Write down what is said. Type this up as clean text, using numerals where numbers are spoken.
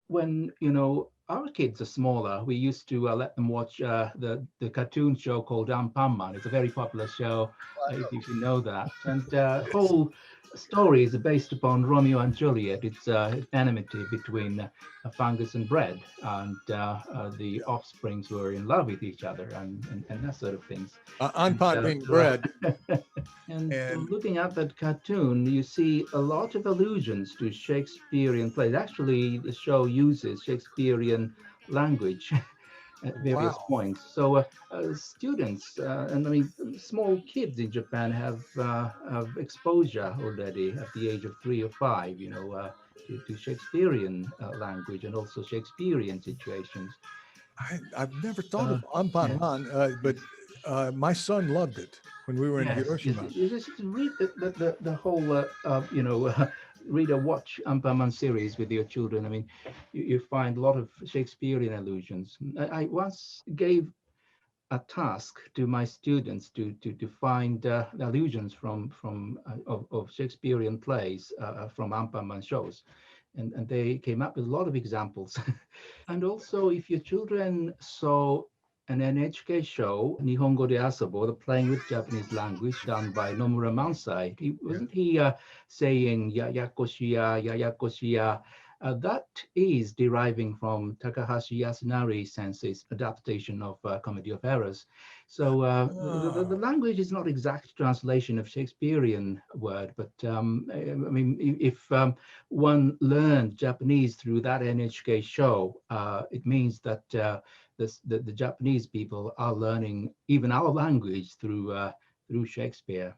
when our kids are smaller, we used to let them watch the cartoon show called Anpan Man. It's a very popular show, if you know that. And Yes. whole story is based upon Romeo and Juliet. It's enmity between fungus and bread, and the Yeah. offsprings were in love with each other, and that sort of things. And Anpan being there are bread, and and looking at that cartoon, you see a lot of allusions to Shakespearean plays. Actually, the show uses Shakespearean language at various wow. points. So students, and I mean, small kids in Japan have exposure already at the age of 3 or 5, to Shakespearean language and also Shakespearean situations. I've never thought Uh, of Anpan yeah. Man, but my son loved it when we were in Yes, yes. Hiroshima. You just read the whole, read or watch Anpanman series with your children. I mean, you find a lot of Shakespearean allusions. I once gave a task to my students to find allusions of Shakespearean plays from Anpanman shows, and they came up with a lot of examples. And also, if your children saw an NHK show, Nihongo de Asabo, the playing with Japanese language done by Nomura Mansai, Yeah. wasn't he saying Yayakoshiya, Yayakoshiya? That is deriving from Takahashi Yasunari sensei's adaptation of Comedy of Errors. So the Ah, language is not exact translation of Shakespearean word, but I mean, if one learned Japanese through that NHK show, it means that the Japanese people are learning even our language through Shakespeare.